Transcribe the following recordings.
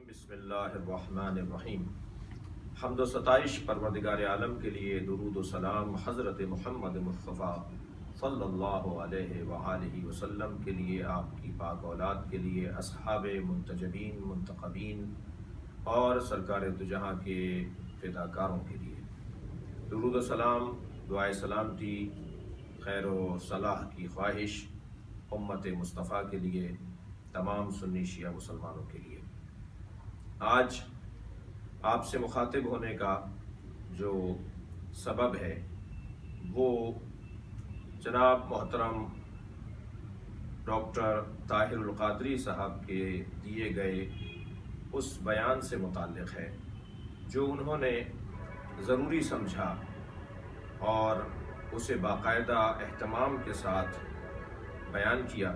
بسم اللہ الرحمن الرحیم۔ حمد و ستائش پروردگار عالم کے لیے، درود و سلام حضرت محمد مصطفیٰ صلی اللہ علیہ وآلہ وسلم کے لیے، آپ کی پاک اولاد کے لیے، اصحاب منتجبین منتخبین اور سرکار دو جہاں کے فداکاروں کے لیے درود و سلام، دعائے سلامتی، خیر و صلاح کی خواہش امت مصطفیٰ کے لیے، تمام سنی شیعہ مسلمانوں کے لیے۔ آج آپ سے مخاطب ہونے کا جو سبب ہے وہ جناب محترم ڈاکٹر طاہر القادری صاحب کے دیے گئے اس بیان سے متعلق ہے جو انہوں نے ضروری سمجھا اور اسے باقاعدہ اہتمام کے ساتھ بیان کیا۔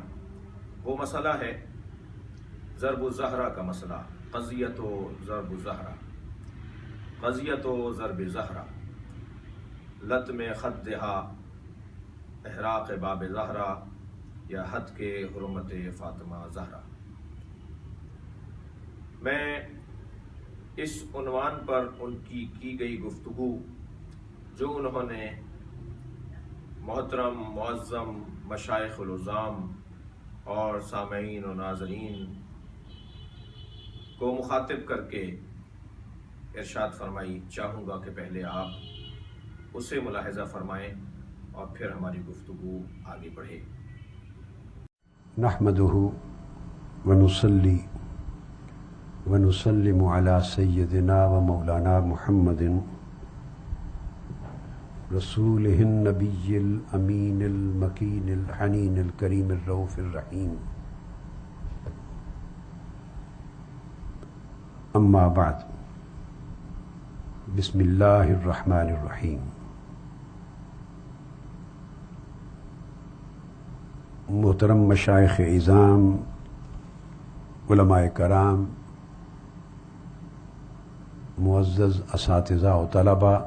وہ مسئلہ ہے ضرب الزہرہ کا مسئلہ، قضیت و ضرب الزہرہ، قضیت و ضرب زہرہ، لطم خدہا، احراق باب زہرہ یا حد کے حرمت فاطمہ زہرہ۔ میں اس عنوان پر ان کی گئی گفتگو جو انہوں نے محترم معظم مشائخ العظام اور سامعین و ناظرین کو مخاطب کر کے ارشاد فرمائی، چاہوں گا کہ پہلے آپ اسے ملاحظہ فرمائیں اور پھر ہماری گفتگو آگے بڑھے۔ نحمدہ ونصلی ونسلم علی سیدنا و مولانا محمد رسولہ النبی الامین المکین الحنین الکریم الرؤوف الرحیم، اما بعد، بسم اللہ الرحمن الرحیم۔ محترم مشائخ اعظام، علماء کرام، معزز اساتذہ و طلباء،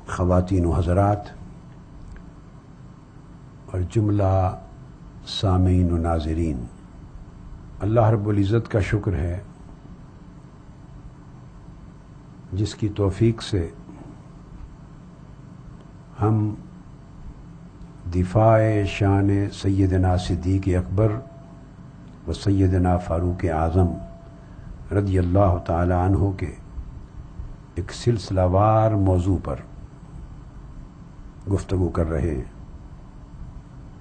خواتین و حضرات اور جملہ سامعین و ناظرین، اللہ رب العزت کا شکر ہے جس کی توفیق سے ہم دفاع شان سیدنا صدیق اکبر و سیدنا فاروق اعظم رضی اللہ تعالی عنہ کے ایک سلسلہ وار موضوع پر گفتگو کر رہے ہیں،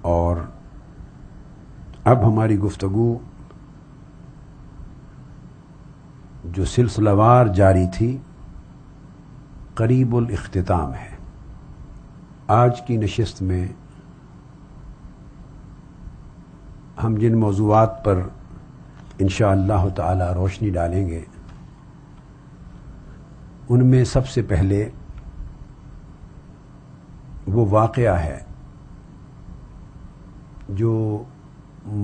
اور اب ہماری گفتگو جو سلسلہ وار جاری تھی قریب الاختتام ہے۔ آج کی نشست میں ہم جن موضوعات پر انشاءاللہ تعالی روشنی ڈالیں گے ان میں سب سے پہلے وہ واقعہ ہے جو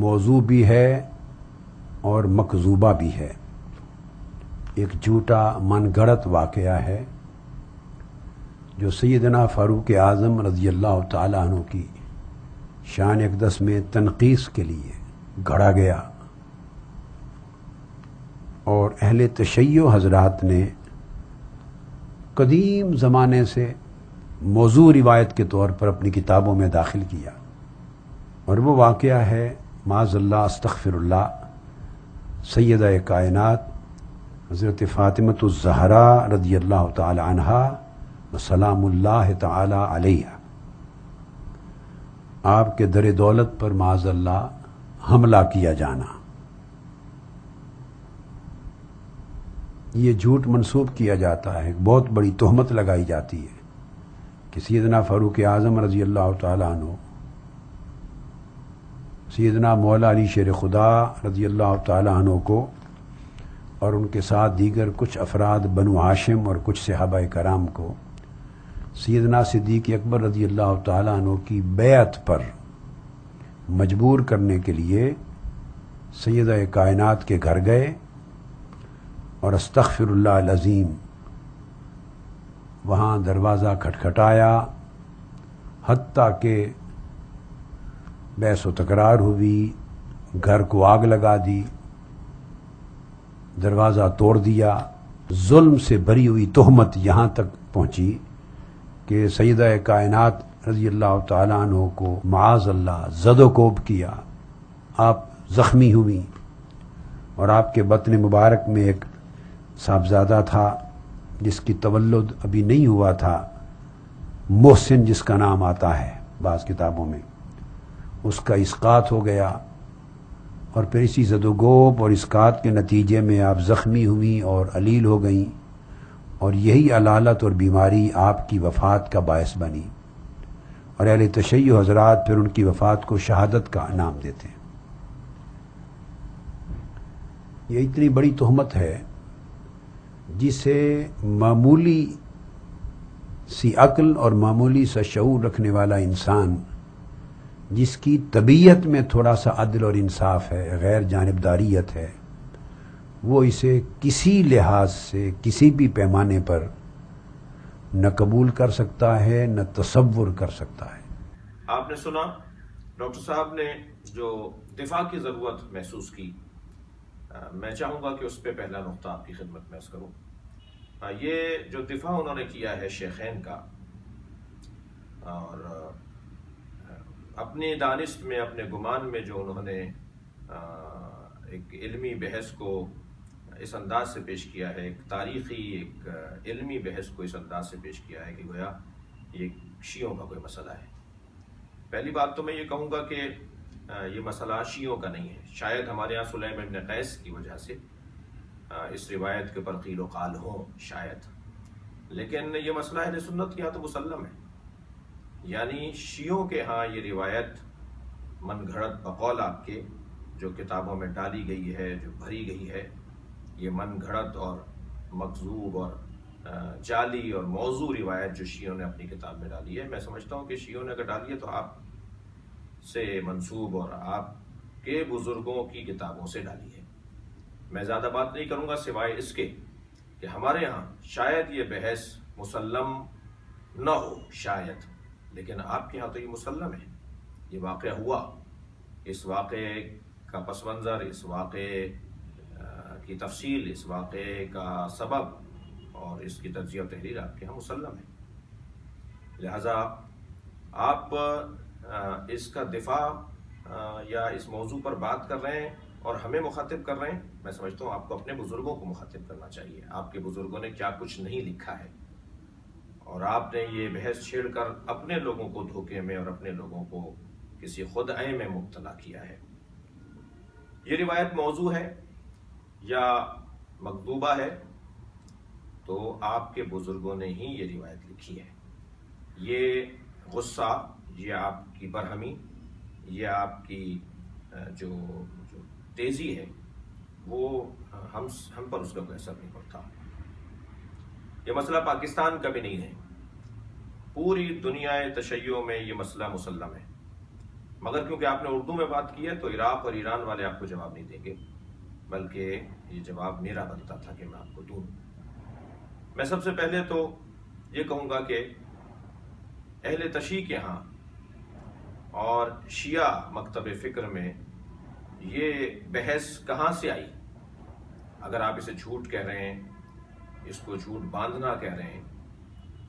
موضوع بھی ہے اور مکذوبہ بھی ہے، ایک جھوٹا من گھڑت واقعہ ہے جو سیدنا فاروق اعظم رضی اللہ تعالی عنہ کی شان اقدس میں تنقیص کے لیے گھڑا گیا، اور اہل تشیع حضرات نے قدیم زمانے سے موضوع روایت کے طور پر اپنی کتابوں میں داخل کیا، اور وہ واقعہ ہے معاذ اللہ استغفر اللہ سیدہ کائنات حضرت فاطمۃ الزہرا رضی اللہ تعالی عنہا و سلام اللہ تعالی علیہ، آپ کے در دولت پر معاذ اللہ حملہ کیا جانا۔ یہ جھوٹ منسوب کیا جاتا ہے، ایک بہت بڑی تہمت لگائی جاتی ہے کہ سیدنا فاروق اعظم رضی اللہ تعالی عنہ سیدنا مولا علی شیر خدا رضی اللہ تعالی عنہ کو اور ان کے ساتھ دیگر کچھ افراد بنو ہاشم اور کچھ صحابہ کرام کو سیدنا صدیق اکبر رضی اللہ تعالی عنہ کی بیعت پر مجبور کرنے کے لیے سیدہ کائنات کے گھر گئے، اور استغفر اللہ العظیم وہاں دروازہ کھٹکھٹایا، حتیٰ کہ بحث و تکرار ہوئی گھر کو آگ لگا دی، دروازہ توڑ دیا، ظلم سے بھری ہوئی تہمت یہاں تک پہنچی کہ سیدہ کائنات رضی اللہ تعالیٰ عنہ کو معاذ اللہ زد و کوب کیا، آپ زخمی ہوئی، اور آپ کے بطن مبارک میں ایک صاحبزادہ تھا جس کی تولد ابھی نہیں ہوا تھا، محسن جس کا نام آتا ہے بعض کتابوں میں، اس کا اسقاط ہو گیا، اور پھر اسی زد و کوب اور اسقاط کے نتیجے میں آپ زخمی ہوئیں اور علیل ہو گئیں، اور یہی علالت اور بیماری آپ کی وفات کا باعث بنی، اور اہل تشیع حضرات پھر ان کی وفات کو شہادت کا نام دیتے ہیں۔ یہ اتنی بڑی تہمت ہے جسے معمولی سی عقل اور معمولی سا شعور رکھنے والا انسان، جس کی طبیعت میں تھوڑا سا عدل اور انصاف ہے، غیر جانبداریت ہے، وہ اسے کسی لحاظ سے کسی بھی پیمانے پر نہ قبول کر سکتا ہے نہ تصور کر سکتا ہے۔ آپ نے سنا ڈاکٹر صاحب نے جو دفاع کی ضرورت محسوس کی، میں چاہوں گا کہ اس پہ پہلا نقطہ آپ کی خدمت میں عرض کروں۔ یہ جو دفاع انہوں نے کیا ہے شیخین کا، اور اپنی دانست میں اپنے گمان میں جو انہوں نے ایک علمی بحث کو اس انداز سے پیش کیا ہے، ایک تاریخی ایک علمی بحث کو اس انداز سے پیش کیا ہے کہ گویا یہ شیعوں کا کوئی مسئلہ ہے۔ پہلی بات تو میں یہ کہوں گا کہ یہ مسئلہ شیعوں کا نہیں ہے، شاید ہمارے یہاں سلیم ابن قیس کی وجہ سے اس روایت کے پر قیل و قال ہوں شاید، لیکن یہ مسئلہ اہل سنت کے ہاں تو مسلم ہے، یعنی شیعوں کے ہاں یہ روایت من گھڑت بقول آپ کے جو کتابوں میں ڈالی گئی ہے، جو بھری گئی ہے، یہ من گھڑت اور مکذوب اور جعلی اور موضوع روایت جو شیعوں نے اپنی کتاب میں ڈالی ہے، میں سمجھتا ہوں کہ شیعوں نے اگر ڈالی ہے تو آپ سے منسوب اور آپ کے بزرگوں کی کتابوں سے ڈالی ہے۔ میں زیادہ بات نہیں کروں گا سوائے اس کے کہ ہمارے ہاں شاید یہ بحث مسلم نہ ہو شاید، لیکن آپ کے ہاں تو یہ مسلم ہے، یہ واقعہ ہوا، اس واقعے کا پس منظر، اس واقعے کی تفصیل، اس واقعے کا سبب اور اس کی تجزیہ و تحلیل آپ کے ہاں مسلم ہے، لہذا آپ اس کا دفاع یا اس موضوع پر بات کر رہے ہیں اور ہمیں مخاطب کر رہے ہیں، میں سمجھتا ہوں آپ کو اپنے بزرگوں کو مخاطب کرنا چاہیے، آپ کے بزرگوں نے کیا کچھ نہیں لکھا ہے، اور آپ نے یہ بحث چھیڑ کر اپنے لوگوں کو دھوکے میں اور اپنے لوگوں کو کسی خدعے میں مبتلا کیا ہے۔ یہ روایت موضوع ہے یا مکذوبہ ہے تو آپ کے بزرگوں نے ہی یہ روایت لکھی ہے۔ یہ غصہ، یہ آپ کی برہمی، یہ آپ کی جو تیزی ہے، وہ ہم پر اس کا کوئی اثر نہیں پڑتا۔ یہ مسئلہ پاکستان کا بھی نہیں ہے، پوری دنیا تشیع میں یہ مسئلہ مسلم ہے، مگر کیونکہ آپ نے اردو میں بات کی ہے تو عراق اور ایران والے آپ کو جواب نہیں دیں گے، بلکہ یہ جواب میرا بنتا تھا کہ میں آپ کو دوں۔ میں سب سے پہلے تو یہ کہوں گا کہ اہل تشیع کے ہاں اور شیعہ مکتب فکر میں یہ بحث کہاں سے آئی؟ اگر آپ اسے جھوٹ کہہ رہے ہیں، اس کو جھوٹ باندھنا کہہ رہے ہیں،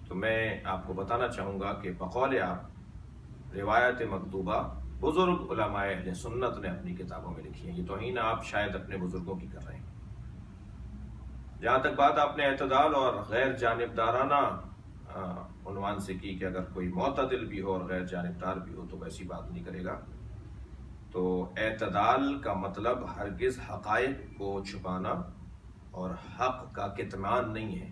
تو میں آپ کو بتانا چاہوں گا کہ بقول آپ روایت مکتوبہ بزرگ علماء اہل سنت نے اپنی کتابوں میں لکھی ہیں، یہ توہین آپ شاید اپنے بزرگوں کی کر رہے ہیں۔ جہاں تک بات آپ نے اعتدال اور غیر جانبدارانہ عنوان سے کی کہ اگر کوئی معتدل بھی ہو اور غیر جانبدار بھی ہو تو ویسی بات نہیں کرے گا، تو اعتدال کا مطلب ہرگز حقائق کو چھپانا اور حق کا کتمان نہیں ہے۔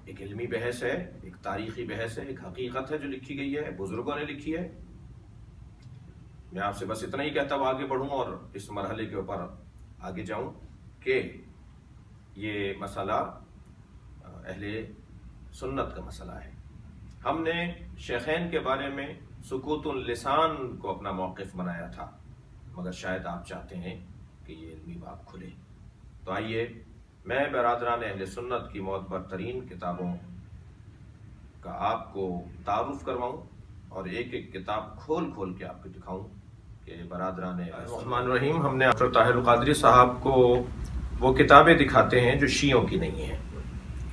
ایک علمی بحث ہے، ایک تاریخی بحث ہے، ایک حقیقت ہے جو لکھی گئی ہے، بزرگوں نے لکھی ہے۔ میں آپ سے بس اتنا ہی کہتا ہوں آگے بڑھوں اور اس مرحلے کے اوپر آگے جاؤں کہ یہ مسئلہ اہل سنت کا مسئلہ ہے۔ ہم نے شیخین کے بارے میں سکوت اللسان کو اپنا موقف بنایا تھا، مگر شاید آپ چاہتے ہیں کہ یہ علمی باب کھلے، تو آئیے میں برادران اہل سنت کی معتبر ترین کتابوں کا آپ کو تعارف کرواؤں اور ایک ایک کتاب کھول کھول کے آپ کو دکھاؤں کہ برادران الرحمن الرحیم، ہم نے ڈاکٹر طاہر القادری صاحب کو وہ کتابیں دکھاتے ہیں جو شیعوں کی نہیں ہیں،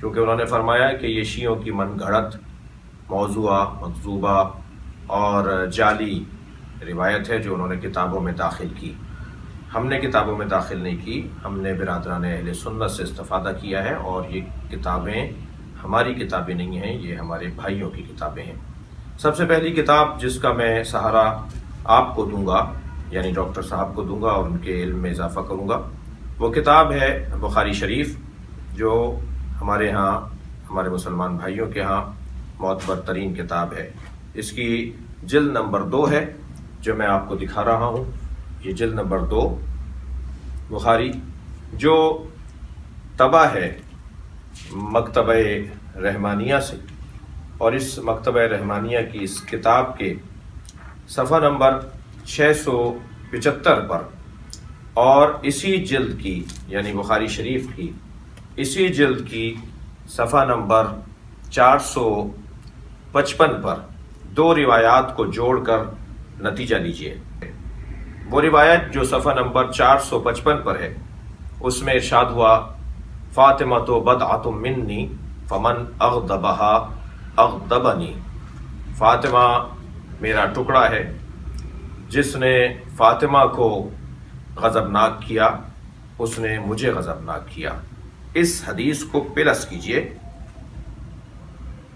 کیونکہ انہوں نے فرمایا کہ یہ شیعوں کی من گھڑت، موضوعہ، مکذوبہ اور جعلی روایت ہے جو انہوں نے کتابوں میں داخل کی۔ ہم نے کتابوں میں داخل نہیں کی، ہم نے برادران اہل سنت سے استفادہ کیا ہے، اور یہ کتابیں ہماری کتابیں نہیں ہیں، یہ ہمارے بھائیوں کی کتابیں ہیں۔ سب سے پہلی کتاب جس کا میں سہارا آپ کو دوں گا، یعنی ڈاکٹر صاحب کو دوں گا اور ان کے علم میں اضافہ کروں گا، وہ کتاب ہے بخاری شریف، جو ہمارے ہاں، ہمارے مسلمان بھائیوں کے ہاں معتبر ترین کتاب ہے۔ اس کی جلد نمبر 2 ہے جو میں آپ کو دکھا رہا ہوں، یہ جلد نمبر 2 بخاری، جو طبع ہے مکتبہ رحمانیہ سے، اور اس مکتبہ رحمانیہ کی اس کتاب کے صفحہ نمبر 675 پر، اور اسی جلد کی یعنی بخاری شریف کی اسی جلد کی صفحہ نمبر 455 پر 2 روایات کو جوڑ کر نتیجہ لیجئے۔ وہ روایت جو صفحہ نمبر 455 پر ہے، اس میں ارشاد ہوا، فاطمۃ بضعۃ منی فمن اغضبها اغضبنی، فاطمہ میرا ٹکڑا ہے، جس نے فاطمہ کو غضبناک کیا اس نے مجھے غضبناک کیا۔ اس حدیث کو پلس کیجئے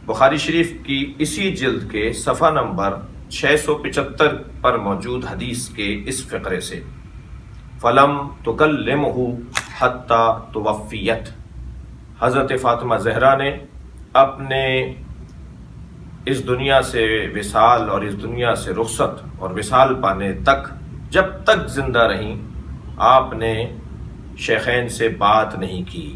بخاری شریف کی اسی جلد کے صفحہ نمبر 675 پر موجود حدیث کے اس فقرے سے، فَلَمْ تُكَلِّمْهُ حَتَّى تُوَفِّيَتْ، حضرت فاطمہ زہرا نے اپنے اس دنیا سے وصال اور اس دنیا سے رخصت اور وصال پانے تک، جب تک زندہ رہیں، آپ نے شیخین سے بات نہیں کی،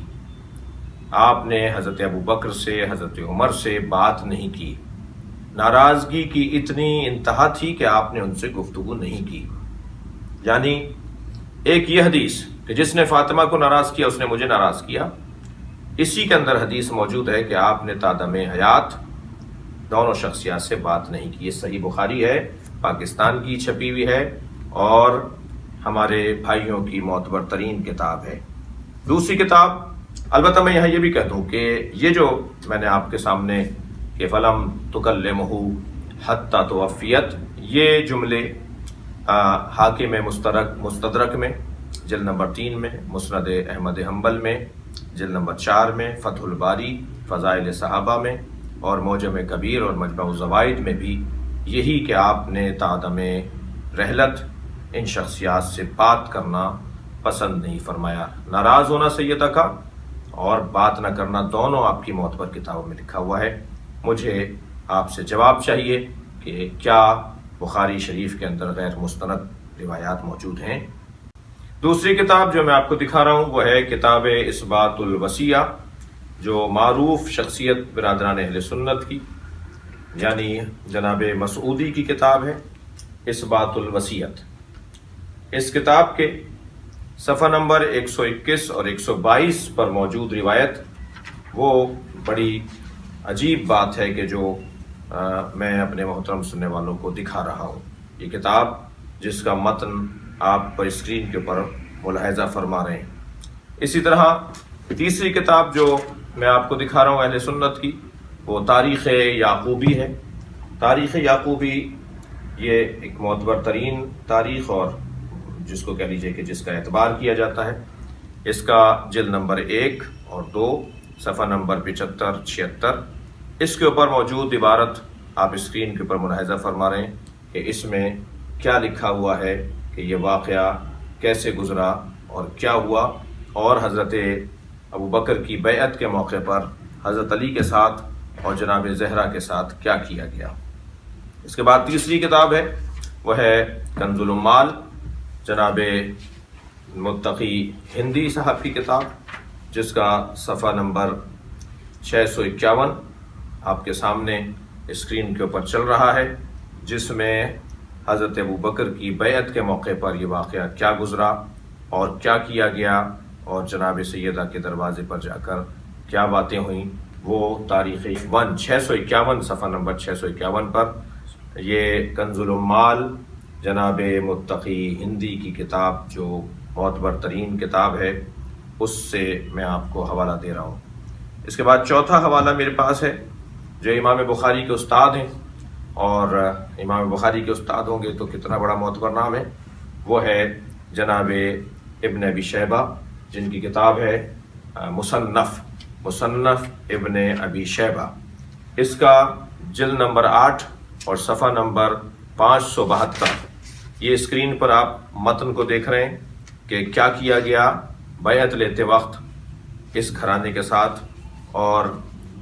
آپ نے حضرت ابو بکر سے، حضرت عمر سے بات نہیں کی۔ ناراضگی کی اتنی انتہا تھی کہ آپ نے ان سے گفتگو نہیں کی۔ یعنی ایک یہ حدیث کہ جس نے فاطمہ کو ناراض کیا اس نے مجھے ناراض کیا، اسی کے اندر حدیث موجود ہے کہ آپ نے تا دم حیات دونوں شخصیات سے بات نہیں کی۔ یہ صحیح بخاری ہے، پاکستان کی چھپی ہوئی ہے، اور ہمارے بھائیوں کی معتبر ترین کتاب ہے۔ دوسری کتاب، البتہ میں یہاں یہ بھی کہہ دوں کہ یہ جو میں نے آپ کے سامنے کہ فلم تکلمہ حتی توفیت، یہ جملے حاکم مستدرک میں جلد نمبر 3 میں، مسند احمد حنبل میں جلد نمبر 4 میں، فتح الباری فضائل صحابہ میں، اور معجم کبیر اور مجمع الزوائد میں بھی یہی کہ آپ نے تعدم رحلت ان شخصیات سے بات کرنا پسند نہیں فرمایا۔ ناراض ہونا سیدہ کا اور بات نہ کرنا، دونوں آپ کی معتبر کتابوں میں لکھا ہوا ہے۔ مجھے آپ سے جواب چاہیے کہ کیا بخاری شریف کے اندر غیر مستند روایات موجود ہیں؟ دوسری کتاب جو میں آپ کو دکھا رہا ہوں وہ ہے کتاب اثبات الوصیہ، جو معروف شخصیت برادران اہل سنت کی یعنی جناب مسعودی کی کتاب ہے، اثبات الوصیت۔ اس کتاب کے صفحہ نمبر 121 اور 122 پر موجود روایت، وہ بڑی عجیب بات ہے کہ جو میں اپنے محترم سننے والوں کو دکھا رہا ہوں۔ یہ کتاب جس کا متن آپ پر اسکرین کے اوپر ملاحظہ فرما رہے ہیں۔ اسی طرح تیسری کتاب جو میں آپ کو دکھا رہا ہوں اہل سنت کی، وہ تاریخ یعقوبی ہے۔ تاریخ یعقوبی یہ ایک معتبر ترین تاریخ، اور جس کو کہہ لیجئے کہ جس کا اعتبار کیا جاتا ہے۔ اس کا جلد نمبر 1 اور 2، صفحہ نمبر 75-76، اس کے اوپر موجود عبارت آپ اسکرین کے اوپر ملاحظہ فرما رہے ہیں کہ اس میں کیا لکھا ہوا ہے کہ یہ واقعہ کیسے گزرا اور کیا ہوا، اور حضرت ابو بکر کی بیعت کے موقع پر حضرت علی کے ساتھ اور جناب زہرا کے ساتھ کیا کیا گیا۔ اس کے بعد تیسری کتاب ہے، وہ ہے کنز العمال، جناب متقی ہندی صاحب کی کتاب، جس کا صفحہ نمبر 651 آپ کے سامنے اسکرین کے اوپر چل رہا ہے، جس میں حضرت ابو بکر کی بیعت کے موقع پر یہ واقعہ کیا گزرا اور کیا کیا گیا، اور جناب سیدہ کے دروازے پر جا کر کیا باتیں ہوئیں، وہ تاریخ 651 صفحہ نمبر 651 پر یہ کنز العمال جناب متقی ہندی کی کتاب جو معتبر ترین کتاب ہے اس سے میں آپ کو حوالہ دے رہا ہوں۔ اس کے بعد چوتھا حوالہ میرے پاس ہے جو امام بخاری کے استاد ہیں، اور امام بخاری کے استاد ہوں گے تو کتنا بڑا معتبر نام ہے، وہ ہے جناب ابن ابی شیبہ، جن کی کتاب ہے مصنف ابن ابی شیبہ۔ اس کا جلد نمبر 8 اور صفحہ نمبر 572۔ یہ اسکرین پر آپ متن کو دیکھ رہے ہیں کہ کیا کیا گیا بیعت لیتے وقت اس گھرانے کے ساتھ، اور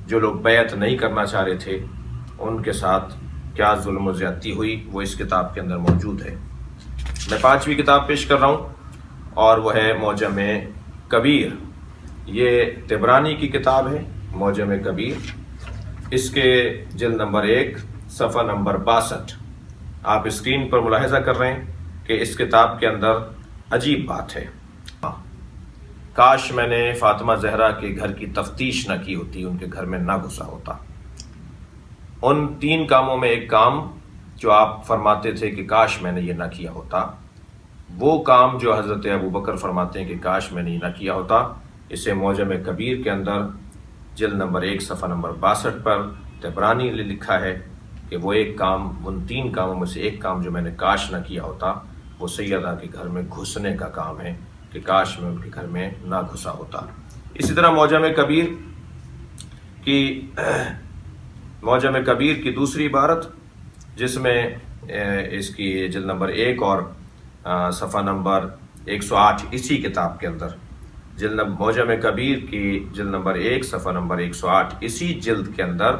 جو لوگ بیعت نہیں کرنا چاہ رہے تھے ان کے ساتھ کیا ظلم و زیادتی ہوئی، وہ اس کتاب کے اندر موجود ہے۔ میں 5ویں کتاب پیش کر رہا ہوں اور وہ ہے معجم کبیر۔ یہ طبرانی کی کتاب ہے معجم کبیر۔ اس کے جلد نمبر 1 صفحہ نمبر 62۔ آپ اسکرین پر ملاحظہ کر رہے ہیں کہ اس کتاب کے اندر عجیب بات ہے۔ کاش میں نے فاطمہ زہرا کے گھر کی تفتیش نہ کی ہوتی، ان کے گھر میں نہ گھسا ہوتا۔ ان 3 کاموں میں ایک کام جو آپ فرماتے تھے کہ کاش میں نے یہ نہ کیا ہوتا، وہ کام جو حضرت ابوبکر فرماتے ہیں کہ کاش میں نے یہ نہ کیا ہوتا، اسے معجم کبیر کے اندر جلد نمبر 1 صفحہ نمبر 62 پر طبرانی نے لکھا ہے کہ وہ ایک کام، ان 3 کاموں میں سے ایک کام جو میں نے کاش نہ کیا ہوتا، وہ سیدہ کے گھر میں گھسنے کا کام ہے کہ کاش میں ان کے گھر میں نہ گھسا ہوتا۔ اسی طرح معجم کبیر کی دوسری عبارت، جس میں اس کی جلد نمبر 1 اور صفحہ نمبر 108 اسی کتاب کے اندر، معجم کبیر کی جلد نمبر 1 صفحہ نمبر 108 اسی جلد کے اندر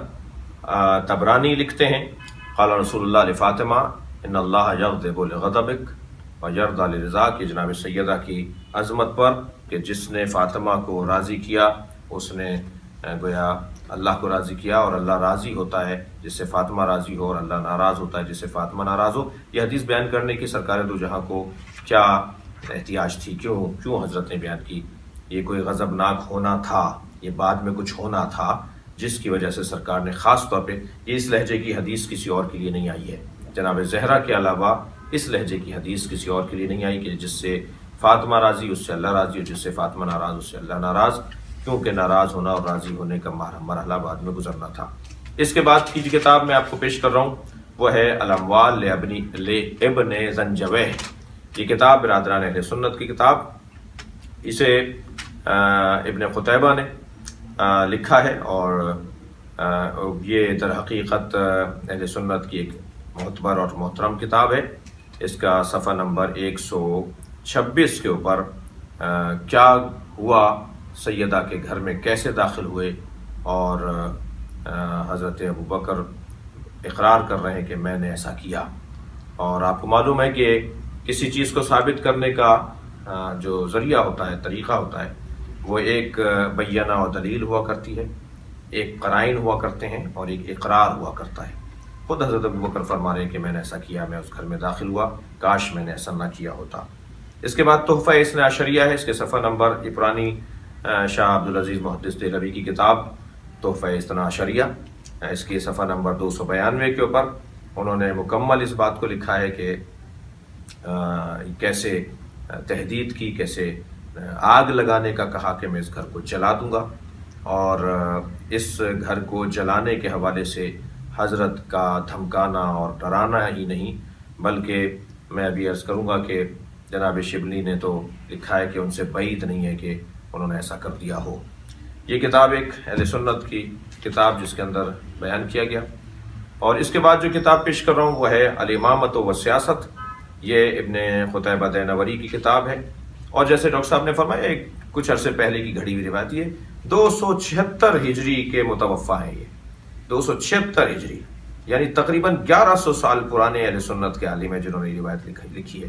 طبرانی لکھتے ہیں، قال رسول اللہ لفاطمہ ان اللہ یغضب لغضبک ویرضی لرضاک، کہ جناب سیدہ کی عظمت پر کہ جس نے فاطمہ کو راضی کیا اس نے گویا اللہ کو راضی کیا، اور اللہ راضی ہوتا ہے جس سے فاطمہ راضی ہو، اور اللہ ناراض ہوتا ہے جس سے فاطمہ ناراض ہو۔ یہ حدیث بیان کرنے کی سرکار دو جہاں کو کیا احتیاج تھی، کیوں حضرت نے بیان کی؟ یہ کوئی غضبناک ہونا تھا، یہ بعد میں کچھ ہونا تھا جس کی وجہ سے سرکار نے خاص طور پہ یہ اس لہجے کی حدیث کسی اور کے لیے نہیں آئی ہے، جناب زہرا کے علاوہ اس لہجے کی حدیث کسی اور کے لیے نہیں آئی کہ جس سے فاطمہ راضی اس سے اللہ راضی، اور جس سے فاطمہ ناراض اس سے اللہ ناراض، کیونکہ ناراض ہونا اور راضی ہونے کا مرحلہ بعد میں گزرنا تھا۔ اس کے بعد کی جو کتاب میں آپ کو پیش کر رہا ہوں وہ ہے الاموال لابن زنجویہ۔ یہ کتاب برادران اہل سنت کی کتاب، اسے ابن قتیبہ نے لکھا ہے، اور یہ در حقیقت اہل سنت کی ایک معتبر اور محترم کتاب ہے۔ اس کا صفحہ نمبر 126 کے اوپر کیا ہوا، سیدہ کے گھر میں کیسے داخل ہوئے، اور حضرت ابوبکر اقرار کر رہے ہیں کہ میں نے ایسا کیا۔ اور آپ کو معلوم ہے کہ کسی چیز کو ثابت کرنے کا جو ذریعہ ہوتا ہے، طریقہ ہوتا ہے، وہ ایک بینہ و دلیل ہوا کرتی ہے، ایک قرائن ہوا کرتے ہیں، اور ایک اقرار ہوا کرتا ہے۔ خود حضرت ابوبکر فرما رہے ہیں کہ میں نے ایسا کیا، میں اس گھر میں داخل ہوا، کاش میں نے ایسا نہ کیا ہوتا۔ اس کے بعد تحفہ اثنا عشریہ ہے، اس کے صفحہ نمبر، یہ پرانی شاہ عبدالعزیز محدث دہلوی کی کتاب تحفہ اثنا عشریہ، اس کی صفحہ نمبر 292 کے اوپر انہوں نے مکمل اس بات کو لکھا ہے کہ کیسے تہدید کی، کیسے آگ لگانے کا کہا کہ میں اس گھر کو جلا دوں گا، اور اس گھر کو جلانے کے حوالے سے حضرت کا دھمکانا اور ڈرانا ہی نہیں، بلکہ میں ابھی عرض کروں گا کہ جناب شبلی نے تو لکھا ہے کہ ان سے بعید نہیں ہے کہ انہوں نے ایسا کر دیا ہو۔ یہ کتاب ایک اہل سنت کی کتاب جس کے اندر بیان کیا گیا۔ اور اس کے بعد جو کتاب پیش کر رہا ہوں وہ ہے الامامۃ و سیاست، یہ ابن قتیبہ دینوری کی کتاب ہے، اور جیسے ڈاکٹر صاحب نے فرمایا ایک کچھ عرصے پہلے کی گھڑی ہوئی روایت، یہ 276 ہجری کے متوفہ ہیں، یہ 276 ہجری یعنی تقریباً 1100 سال پرانے اہل سنت کے عالم ہیں جنہوں نے یہ روایت لکھی ہے۔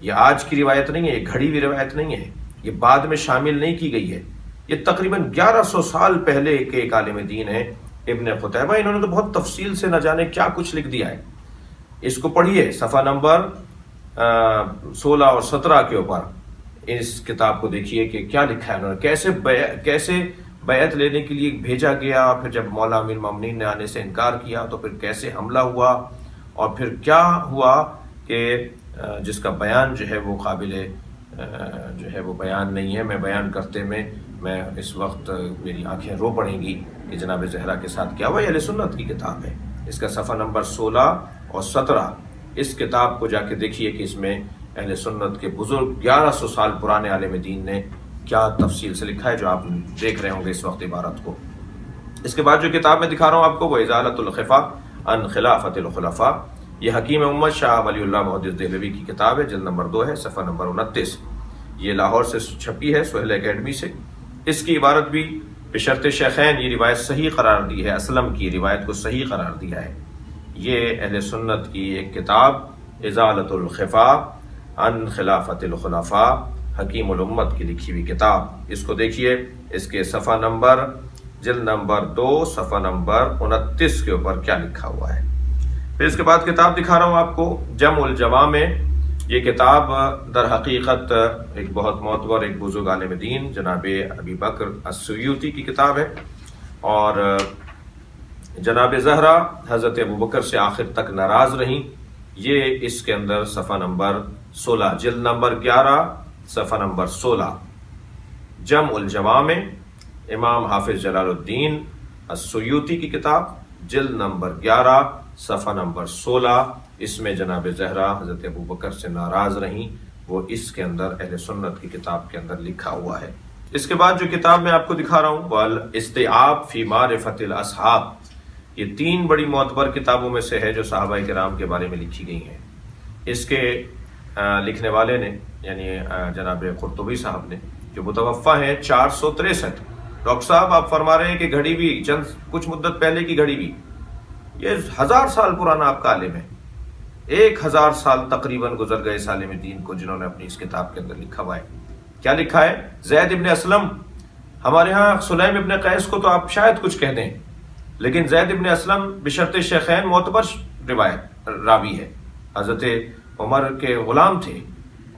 یہ آج کی روایت نہیں ہے، یہ گھڑی ہوئی روایت نہیں ہے، یہ بعد میں شامل نہیں کی گئی ہے، یہ تقریباً 1100 سال پہلے کے ایک عالم دین ہے ابن قتیبہ۔ انہوں نے تو بہت تفصیل سے نہ جانے کیا کچھ لکھ دیا ہے، اس کو پڑھیے صفحہ نمبر 16 اور 17 کے اوپر اس کتاب کو دیکھیے کہ کیا لکھا ہے انہوں نے، کیسے بیعت لینے کے لیے بھیجا گیا، پھر جب مولا امیر المومنین نے آنے سے انکار کیا تو پھر کیسے حملہ ہوا، اور پھر کیا ہوا کہ جس کا بیان جو ہے وہ قابل جو ہے وہ بیان نہیں ہے. میں بیان کرتے میں اس وقت میری آنکھیں رو پڑیں گی کہ جناب زہرا کے ساتھ کیا ہوا. یہ اہل سنت کی کتاب ہے. اس کا صفحہ نمبر 16 اور 17 اس کتاب کو جا کے دیکھیے کہ اس میں اہل سنت کے بزرگ 1100 سال پرانے عالم دین نے کیا تفصیل سے لکھا ہے، جو آپ دیکھ رہے ہوں گے اس وقت عبارت کو. اس کے بعد جو کتاب میں دکھا رہا ہوں آپ کو وہ ازالۃ الخفا عن خلافۃ الخلفاء. یہ حکیم امت شاہ ولی اللہ محدث دہلوی کی کتاب ہے، جلد نمبر 2 ہے، صفحہ نمبر 29. یہ لاہور سے چھپی ہے، سہیل اکیڈمی سے. اس کی عبارت بھی بشرط شیخین یہ روایت صحیح قرار دی ہے، اسلم کی روایت کو صحیح قرار دیا ہے. یہ اہل سنت کی ایک کتاب ازالۃ الخفا عن خلافۃ الخلفاء، حکیم الامت کی لکھی ہوئی کتاب. اس کو دیکھیے، اس کے صفحہ نمبر جلد نمبر 2 صفحہ نمبر 29 کے اوپر کیا لکھا ہوا ہے. پھر اس کے بعد کتاب دکھا رہا ہوں آپ کو جمع الجوامع. یہ کتاب در حقیقت ایک بہت معتبر ایک بزرگ عالم دین جناب ابی بکر السیوطی کی کتاب ہے، اور جناب زہرا حضرت ابوبکر سے آخر تک ناراض رہیں. یہ اس کے اندر صفحہ نمبر 16 جلد نمبر 11 صفحہ نمبر 16 جمع الجوامع، امام حافظ جلال الدین السیوطی کی کتاب، جلد نمبر 11 صفحہ نمبر 16. اس میں جناب زہرا حضرت ابوبکر سے ناراض رہیں، وہ اس کے اندر اہل سنت کی کتاب کے اندر لکھا ہوا ہے. اس کے بعد جو کتاب میں آپ کو دکھا رہا ہوں وہ الاستیعاب فی معرفت الاصحاب. یہ 3 بڑی معتبر کتابوں میں سے ہے جو صحابہ کرام کے بارے میں لکھی گئی ہیں. اس کے لکھنے والے نے یعنی جناب قرطبی صاحب نے، جو متوفہ ہیں 463. ڈاکٹر صاحب آپ فرما رہے ہیں کہ گھڑی بھی کچھ مدت پہلے کی گھڑی بھی، یہ 1000 سال پرانا آپ کا عالم ہے. 1000 سال تقریباً گزر گئے اس عالم دین کو، جنہوں نے اپنی اس کتاب کے اندر لکھا ہوا ہے. کیا لکھا ہے؟ زید ابن اسلم، ہمارے ہاں سلیم ابن قیس کو تو آپ شاید کچھ کہہ دیں، لیکن زید ابن اسلم بشرط شیخین معتبر روایت راوی ہے. حضرت عمر کے غلام تھے،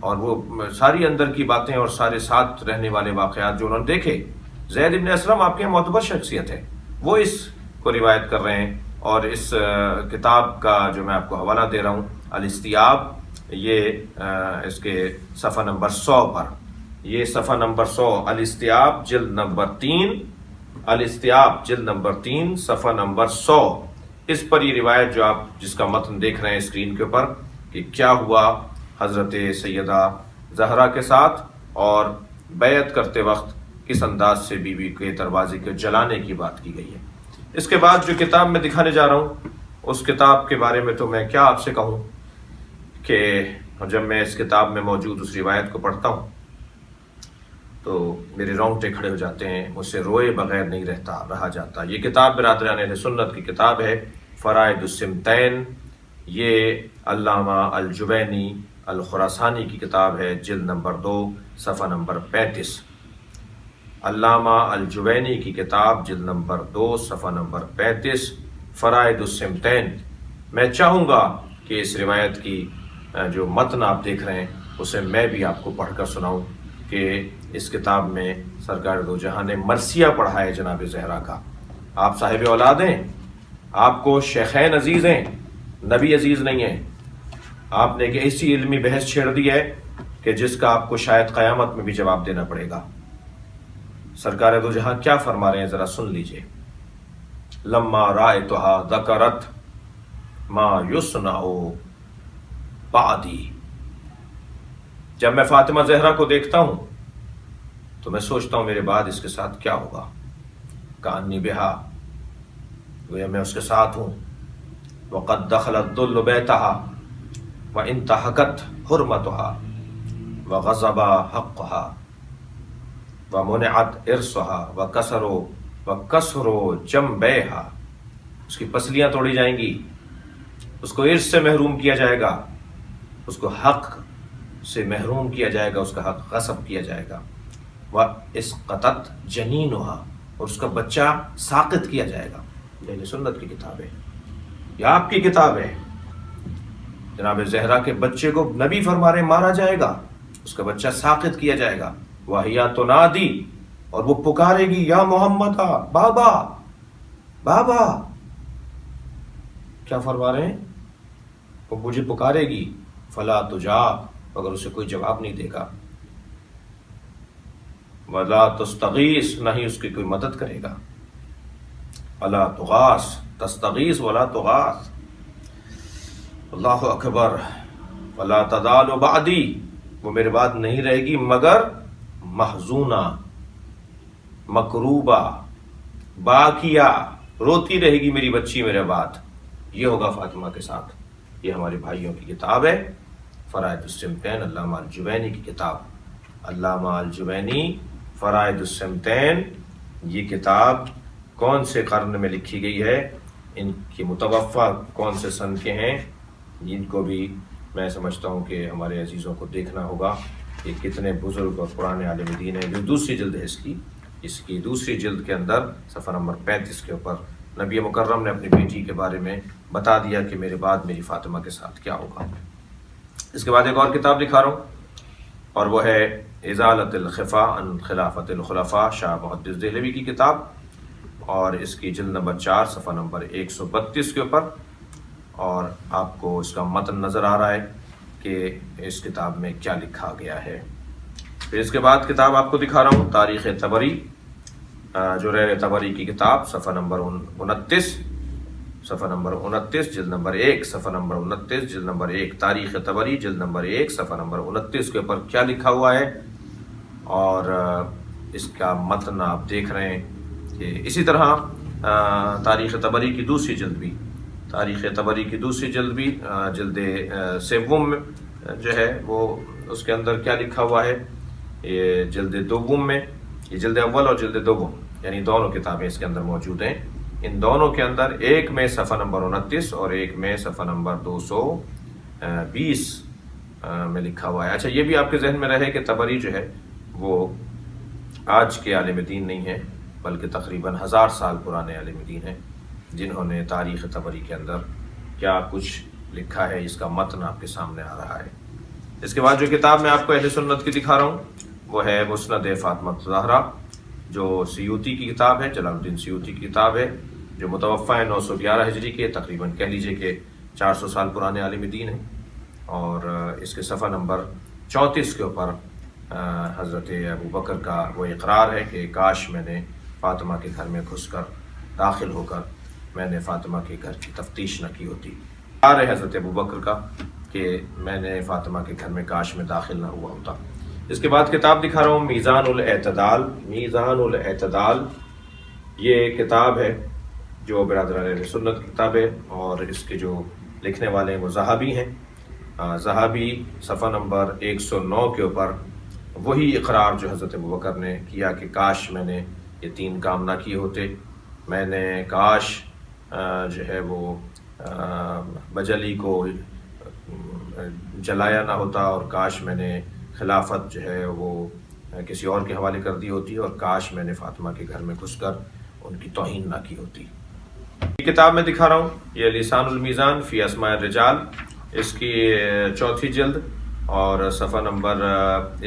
اور وہ ساری اندر کی باتیں اور سارے ساتھ رہنے والے واقعات جو انہوں نے دیکھے. زید ابن اسلم آپ کے معتبر شخصیت ہے، وہ اس کو روایت کر رہے ہیں. اور اس کتاب کا جو میں آپ کو حوالہ دے رہا ہوں الاستیعاب، یہ اس کے صفحہ نمبر 100 پر، یہ صفحہ نمبر 100 الاستیعاب جلد نمبر 3، الاستیعاب جلد نمبر 3 صفحہ نمبر 100. اس پر یہ روایت جو آپ جس کا متن دیکھ رہے ہیں اسکرین کے اوپر کہ کیا ہوا حضرت سیدہ زہرا کے ساتھ، اور بیعت کرتے وقت کس انداز سے بیوی کے دروازے کو جلانے کی بات کی گئی ہے. اس کے بعد جو کتاب میں دکھانے جا رہا ہوں اس کتاب کے بارے میں تو میں کیا آپ سے کہوں کہ جب میں اس کتاب میں موجود اس روایت کو پڑھتا ہوں تو میرے رونگٹے کھڑے ہو جاتے ہیں، مجھ سے روئے بغیر نہیں رہا جاتا. یہ کتاب برادران اہل سنت کی کتاب ہے، فرائض السمتین. یہ علامہ الجوینی الخراسانی کی کتاب ہے، جلد نمبر 2 صفحہ نمبر 35. علامہ الجوینی کی کتاب جلد نمبر 2 صفحہ نمبر 35 فرائض السمتین. میں چاہوں گا کہ اس روایت کی جو متن آپ دیکھ رہے ہیں اسے میں بھی آپ کو پڑھ کر سناؤں کہ اس کتاب میں سرکار دو جہاں نے مرثیہ پڑھا ہے جناب زہرا کا. آپ صاحب اولاد ہیں، آپ کو شیخین عزیز ہیں، نبی عزیز نہیں ہیں. آپ نے ایک ایسی علمی بحث چھیڑ دی ہے کہ جس کا آپ کو شاید قیامت میں بھی جواب دینا پڑے گا. سرکار دو جہاں کیا فرما رہے ہیں ذرا سن لیجئے. لما رأیتها ذکرت ما یصنع بعدی. جب میں فاطمہ زہرا کو دیکھتا ہوں تو میں سوچتا ہوں میرے بعد اس کے ساتھ کیا ہوگا. کانی بہا، گویا میں اس کے ساتھ ہوں. وقد دخل الذل بیتها وانتهكت حرمتها وغضب حقها ومنعت ارثها وكسر جنبيها. اس کی پسلیاں توڑی جائیں گی، اس کو ارث سے محروم کیا جائے گا، اس کو حق سے محروم کیا جائے گا، اس کا حق غصب کیا جائے گا. واسقطت جنینها، اور اس کا بچہ ساقط کیا جائے گا. یہ سنت کی کتاب ہے، یہ آپ کی کتاب ہے. جناب زہرا کے بچے کو نبی فرما رہے مارا جائے گا، اس کا بچہ ساقط کیا جائے گا. وَهِيَ تُنَادِي، اور وہ پکارے گی یا محمد، بابا بابا. کیا فرما رہے ہیں؟ وہ مجھے پکارے گی فلا تجاب، مگر اسے کوئی جواب نہیں دے گا، ولا تستغیث، نہ ہی اس کی کوئی مدد کرے گا، ولا تغاث، تستغیث ولا تغاث، اللہ اکبر، ولا تزال بعدی، وہ میرے بعد نہیں رہے گی مگر محزونہ، مکروبہ، باکیہ، روتی رہے گی میری بچی میرے بعد۔ یہ ہوگا فاطمہ کے ساتھ۔ یہ ہمارے بھائیوں کی کتاب ہے، فرائض الصمتین، علامہ الجوینی کی کتاب، علامہ الجوینی فرائض الصمتین۔ یہ کتاب کون سے قرن میں لکھی گئی ہے، ان کی متوفہ کون سے سن کے ہیں، جن کو بھی میں سمجھتا ہوں کہ ہمارے عزیزوں کو دیکھنا ہوگا کہ کتنے بزرگ اور پرانے عالم دین ہیں۔ جو دوسری جلد ہے اس کی دوسری جلد کے اندر صفحہ نمبر 35 کے اوپر نبی مکرم نے اپنی بیٹی کے بارے میں بتا دیا کہ میرے بعد میری فاطمہ کے ساتھ کیا ہوگا۔ اس کے بعد ایک اور کتاب دکھا رہا ہوں، اور وہ ہے ازالۃ الخفا عن خلافت الخلفاء، شاہ محدث دہلوی کی کتاب، اور اس کی جلد نمبر 4 صفحہ نمبر 132 کے اوپر، اور آپ کو اس کا متن نظر آ رہا ہے کہ اس کتاب میں کیا لکھا گیا ہے۔ پھر اس کے بعد کتاب آپ کو دکھا رہا ہوں، تاریخ طبری، جریر طبری کی کتاب، صفحہ نمبر 29، صفحہ نمبر 29 جلد نمبر 1، صفحہ نمبر 29 جلد نمبر 1، تاریخ طبری جلد نمبر 1 صفحہ نمبر 29 کے اوپر کیا لکھا ہوا ہے، اور اس کا متن آپ دیکھ رہے ہیں کہ اسی طرح تاریخ طبری کی دوسری جلد بھی، تاریخ طبری کی دوسری جلد بھی، جلد سوم جو ہے وہ اس کے اندر کیا لکھا ہوا ہے، یہ جلد دوم میں، یہ جلد اول اور جلد دوم، یعنی دونوں کتابیں اس کے اندر موجود ہیں۔ ان دونوں کے اندر ایک میں صفحہ نمبر 29 اور ایک میں صفحہ نمبر 220 میں لکھا ہوا ہے۔ اچھا، یہ بھی آپ کے ذہن میں رہے کہ طبری جو ہے وہ آج کے عالم دین نہیں ہے، بلکہ تقریباً 1000 سال پرانے عالم دین ہیں، جنہوں نے تاریخ طبری کے اندر کیا کچھ لکھا ہے، اس کا متن آپ کے سامنے آ رہا ہے۔ اس کے بعد جو کتاب میں آپ کو اہل سنت کی دکھا رہا ہوں وہ ہے مسند فاطمہ الزہرا، جو سیوطی کی کتاب ہے، جلال الدین سیوطی کی کتاب ہے، جو متوفہ ہے 911 ہجری کے، تقریباً کہہ لیجئے کہ 400 سال پرانے عالم دین ہیں، اور اس کے صفحہ نمبر 34 کے اوپر حضرت ابو بکر کا وہ اقرار ہے کہ کاش میں نے فاطمہ کے گھر میں گھس کر، داخل ہو کر میں نے فاطمہ کے گھر کی تفتیش نہ کی ہوتی۔ اقرار ہے حضرت ابو بکر کا کہ میں نے فاطمہ کے گھر میں کاش میں داخل نہ ہوا ہوتا۔ اس کے بعد کتاب دکھا رہا ہوں، میزان الاعتدال، میزان الاعتدال، یہ کتاب ہے جو برادران اہل سنت کی کتاب ہے، اور اس کے جو لکھنے والے ہیں وہ ذہبی ہیں۔ ذہبی صفحہ نمبر 109 کے اوپر وہی اقرار جو حضرت ابوبکر نے کیا کہ کاش میں نے یہ 3 کام نہ کیے ہوتے، میں نے کاش جو ہے وہ بجلی کو جلایا نہ ہوتا، اور کاش میں نے خلافت جو ہے وہ کسی اور کے حوالے کر دی ہوتی، اور کاش میں نے فاطمہ کے گھر میں گھس کر ان کی توہین نہ کی ہوتی۔ یہ کتاب میں دکھا رہا ہوں، یہ لسان المیزان فی اسماء الرجال، اس کی 4تھی جلد اور صفحہ نمبر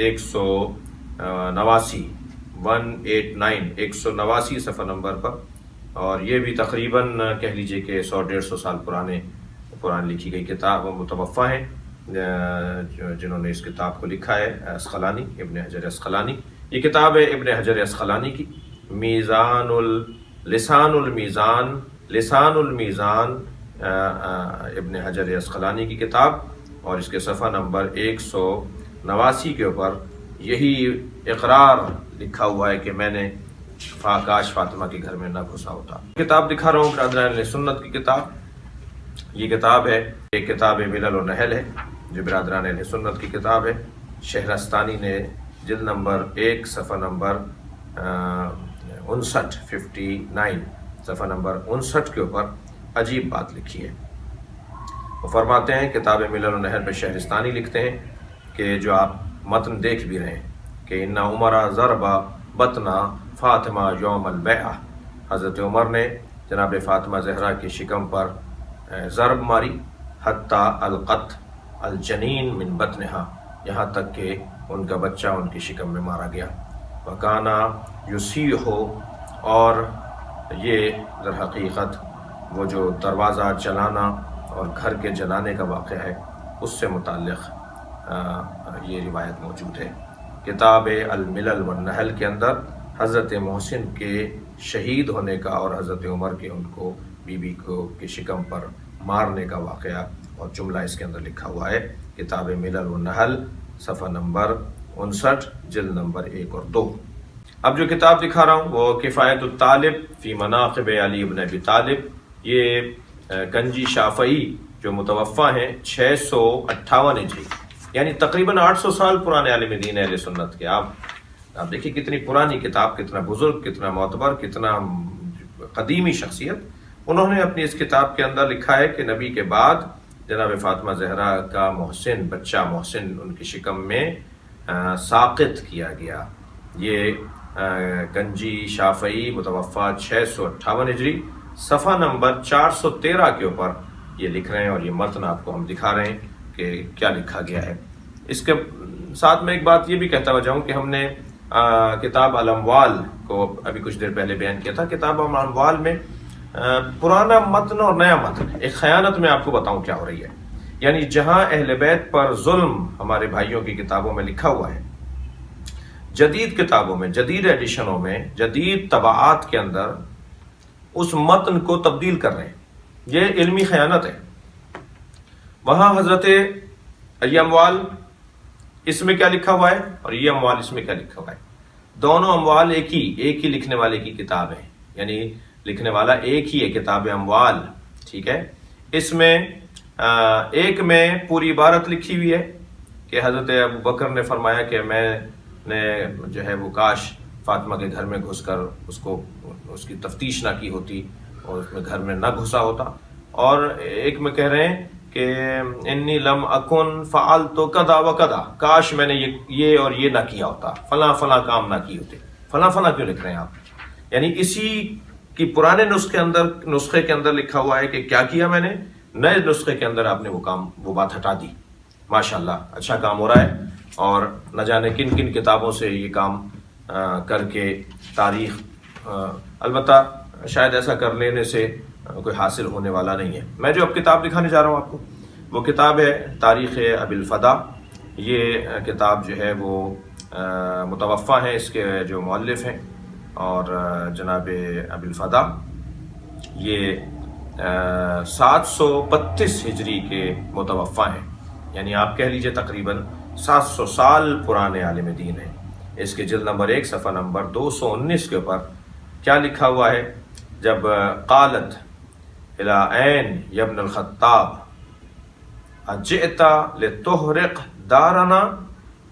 189، 189 صفحہ نمبر پر، اور یہ بھی تقریباً کہہ لیجئے کہ 100-150 سال پرانے لکھی گئی کتاب متوفہ ہیں، جنہوں نے اس کتاب کو لکھا ہے اسقلانی، ابن حجر اسقلانی۔ یہ کتاب ہے ابن حجر اسقلانی کی، لسان المیزان، لسان المیزان، ابن حجر اسقلانی کی کتاب، اور اس کے صفحہ نمبر 189 کے اوپر یہی اقرار لکھا ہوا ہے کہ میں نے کاش فاطمہ کے گھر میں نہ گھسا ہوتا۔ کتاب دکھا رہا ہوں برادران اہل سنت کی کتاب، یہ کتاب ہے، ایک کتاب ملل و نحل ہے جو برادران اہل سنت کی کتاب ہے۔ شہرستانی نے جلد نمبر 1 صفحہ نمبر 59 صفحہ نمبر 59 کے اوپر عجیب بات لکھی ہے۔ وہ فرماتے ہیں، کتاب ملل و نحل میں شہرستانی لکھتے ہیں کہ جو آپ متن دیکھ بھی رہے ہیں کہ ان عمر ضرب بطن فاطمہ یوم البیعہ، حضرت عمر نے جناب فاطمہ زہرا کی شکم پر ضرب ماری، حتی القت الجنین من بطنہا، یہاں تک کہ ان کا بچہ ان کی شکم میں مارا گیا۔ وکانا یصیح، اور یہ در حقیقت وہ جو دروازہ جلانا اور گھر کے جلانے کا واقعہ ہے، اس سے متعلق یہ روایت موجود ہے۔ کتاب الملل والنحل کے اندر حضرت محسن کے شہید ہونے کا اور حضرت عمر کے ان کو بیوی کو کے شکم پر مارنے کا واقعہ اور جملہ اس کے اندر لکھا ہوا ہے۔ کتاب ملل والنحل صفحہ نمبر 59 جلد نمبر 1 اور 2۔ اب جو کتاب دکھا رہا ہوں وہ کفایت الطالب فی مناقب علی بن ابی طالب، یہ گنجی شافعی جو متوفہ ہیں 658 ہجری، یعنی تقریباً 800 سال پرانے عالم دین اہل سنت کے۔ آپ دیکھیں کتنی پرانی کتاب، کتنا بزرگ، کتنا معتبر، کتنا قدیمی شخصیت۔ انہوں نے اپنی اس کتاب کے اندر لکھا ہے کہ نبی کے بعد جناب فاطمہ زہرا کا محسن، بچہ محسن ان کی شکم میں ساقط کیا گیا۔ یہ گنجی شافعی متوفہ 658 ہجری صفحہ نمبر 413 کے اوپر یہ لکھ رہے ہیں، اور یہ متن آپ کو ہم دکھا رہے ہیں کہ کیا لکھا گیا ہے۔ اس کے ساتھ میں ایک بات یہ بھی کہتا ہوا جاؤں کہ ہم نے کتاب الاموال کو ابھی کچھ دیر پہلے بیان کیا تھا۔ کتاب الاموال میں پرانا متن اور نیا متن، ایک خیانت میں آپ کو بتاؤں کیا ہو رہی ہے، یعنی جہاں اہل بیت پر ظلم ہمارے بھائیوں کی کتابوں میں لکھا ہوا ہے، جدید کتابوں میں، جدید ایڈیشنوں میں، جدید طباعات کے اندر اس متن کو تبدیل کر رہے ہیں۔ یہ علمی خیانت ہے۔ وہاں حضرت یہ اموال اس میں کیا لکھا ہوا ہے اور یہ اموال اس میں کیا لکھا ہوا ہے، دونوں اموال ایک ہی لکھنے والے کی کتاب ہے، یعنی لکھنے والا ایک ہی ہے، کتاب اموال، ٹھیک ہے۔ اس میں ایک میں پوری عبارت لکھی ہوئی ہے کہ حضرت ابو بکر نے فرمایا کہ میں نے جو ہے وہ کاش فاطمہ کے گھر میں گھس کر اس کی تفتیش نہ کی ہوتی اور اس میں گھر میں نہ گھسا ہوتا، اور ایک میں کہہ رہے ہیں کہ انی لم اکن فعلت کذا و کذا، کاش میں نے یہ اور یہ نہ کیا ہوتا، فلاں فلاں کام نہ کی ہوتے۔ فلاں فلاں کیوں لکھ رہے ہیں آپ؟ یعنی اسی کی پرانے نسخے کے اندر لکھا ہوا ہے کہ کیا کیا میں نے، نئے نسخے کے اندر آپ نے وہ بات ہٹا دی۔ ماشاءاللہ اچھا کام ہو رہا ہے، اور نہ جانے کن کن کتابوں سے یہ کام کر کے تاریخ، البتہ شاید ایسا کر لینے سے کوئی حاصل ہونے والا نہیں ہے۔ میں جو اب کتاب دکھانے جا رہا ہوں آپ کو، وہ کتاب ہے تاریخ ابی الفدا۔ یہ کتاب جو ہے وہ متوفہ ہے، اس کے جو مؤلف ہیں اور جناب ابی الفدا، یہ 732 ہجری کے متوفہ ہیں، یعنی آپ کہہ لیجئے تقریباً 700 سال پرانے عالم دین ہیں۔ اس کے جلد نمبر 1 صفحہ نمبر 219 کے اوپر کیا لکھا ہوا ہے؟ جب قالت الی عین یا ابن الخطاب اجئت لتحرق دارنا،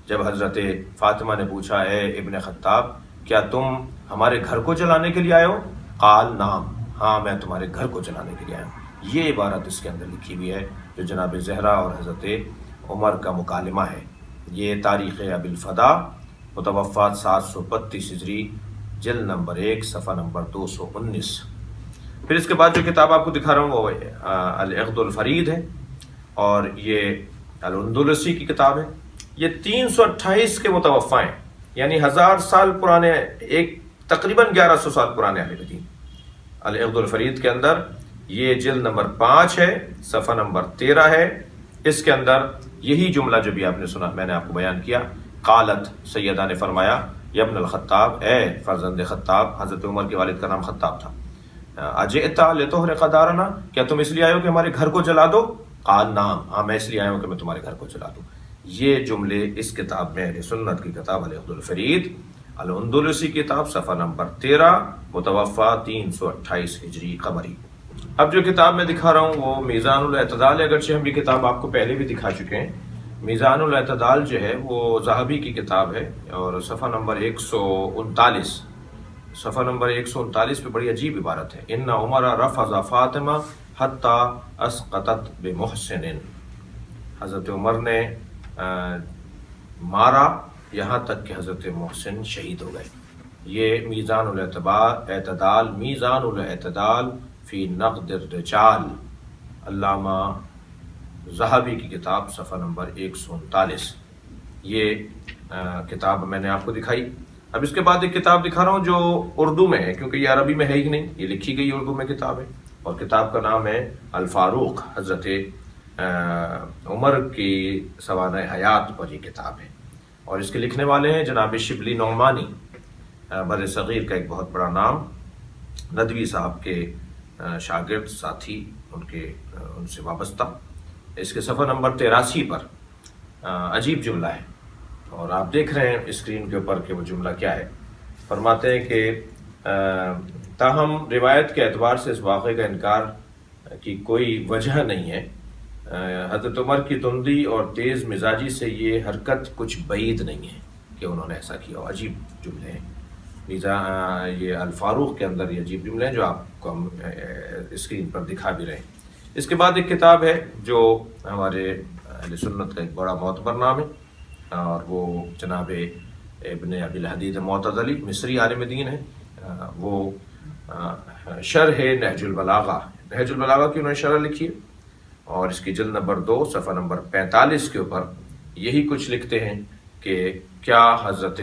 جب حضرت فاطمہ نے پوچھا اے ابن خطاب کیا تم ہمارے گھر کو جلانے کے لیے آئے ہو؟ قال نعم، ہاں میں تمہارے گھر کو جلانے کے لیے آیا ہوں۔ یہ عبارت اس کے اندر لکھی ہوئی ہے جو جناب زہرا اور حضرت عمر کا مکالمہ ہے۔ یہ تاریخ ابی الفدا متوفات 732 ہجری جلد نمبر 1 صفحہ نمبر 219۔ پھر اس کے بعد جو کتاب آپ کو دکھا رہا ہوں وہ العقد الفرید ہے، اور یہ الاندلسی کی کتاب ہے۔ یہ 328 کے متوفہ ہیں، یعنی 1000 سال پرانے، ایک تقریباً 1100 سال پرانے عالم دین۔ العقد الفرید کے اندر یہ جلد نمبر 5 ہے، صفحہ نمبر 13 ہے۔ اس کے اندر یہی جملہ جو بھی آپ نے سنا، میں نے آپ کو بیان کیا، قالت، سیدہ نے فرمایا، یا ابن الخطاب، اے فرزند خطاب، حضرت عمر کے والد کا نام خطاب تھا، اجئت لتحرق دارنا، کیا تم اس لیے آئے ہو کہ ہمارے گھر کو جلا دو؟ قال نعم، ہاں میں اس لیے آیا ہوں کہ میں تمہارے گھر کو جلا دوں۔ یہ جملے اس کتاب میں، اہل سنت کی کتاب العقد الفرید الاندلسی کتاب، صفحہ نمبر 13، متوفہ 328 ہجری قمری۔ اب جو کتاب میں دکھا رہا ہوں وہ میزان الاعتدال ہے، اگرچہ ہم یہ کتاب آپ کو پہلے بھی دکھا چکے ہیں۔ میزان الاعتدال جو ہے وہ ذہبی کی کتاب ہے، اور صفحہ نمبر 139، صفحہ نمبر 139 پہ بڑی عجیب عبارت ہے، ان عمر رفض فاطمہ حتی اسقطت بمحسن، حضرت عمر نے مارا یہاں تک کہ حضرت محسن شہید ہو گئے۔ یہ میزان الاعتدال، میزان الاعتدال فی نقد الرجال، علامہ ذہبی کی کتاب، صفحہ نمبر 139۔ یہ کتاب میں نے آپ کو دکھائی۔ اب اس کے بعد ایک کتاب دکھا رہا ہوں جو اردو میں ہے، کیونکہ یہ عربی میں ہے ہی نہیں، یہ لکھی گئی اردو میں کتاب ہے، اور کتاب کا نام ہے الفاروق، حضرت عمر کی سوانح حیات پر یہ کتاب ہے، اور اس کے لکھنے والے ہیں جناب شبلی نعمانی، بر صغیر کا ایک بہت بڑا نام، ندوی صاحب کے شاگرد ساتھی ان سے وابستہ۔ اس کے صفحہ نمبر 83 پر عجیب جملہ ہے، اور آپ دیکھ رہے ہیں اسکرین کے اوپر کہ وہ جملہ کیا ہے۔ فرماتے ہیں کہ تاہم روایت کے اعتبار سے اس واقعے کا انکار کی کوئی وجہ نہیں ہے۔ حضرت عمر کی تندی اور تیز مزاجی سے یہ حرکت کچھ بعید نہیں ہے کہ انہوں نے ایسا کیا ہو۔ عجیب جملے ہیں، یہ الفاروق کے اندر یہ عجیب جملے ہیں جو آپ کو ہم اسکرین پر دکھا بھی رہے ہیں۔ اس کے بعد ایک کتاب ہے جو ہمارے اہل سنت کا ایک بڑا معتبر نام ہے، اور وہ جناب ابن ابی الحدید معتزلی مصری عالم دین ہے۔ وہ شرح نہج البلاغہ، نہج البلاغہ کی انہوں نے شرح لکھی ہے، اور اس کی جلد نمبر 2 صفحہ نمبر 45 کے اوپر یہی کچھ لکھتے ہیں کہ کیا حضرت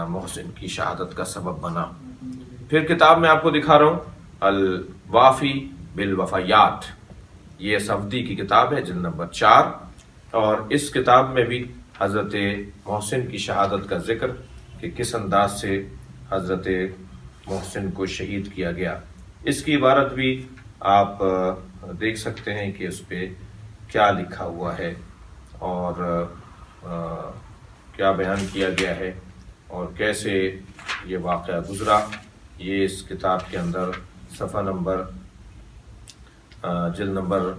محسن کی شہادت کا سبب بنا۔ پھر کتاب میں آپ کو دکھا رہا ہوں الوافی بالوفایات، یہ صفدی کی کتاب ہے، جلد نمبر 4، اور اس کتاب میں بھی حضرت محسن کی شہادت کا ذکر کہ کس انداز سے حضرت محسن کو شہید کیا گیا، اس کی عبارت بھی آپ دیکھ سکتے ہیں کہ اس پہ کیا لکھا ہوا ہے اور کیا بیان کیا گیا ہے اور کیسے یہ واقعہ گزرا۔ یہ اس کتاب کے اندر صفحہ نمبر جلد نمبر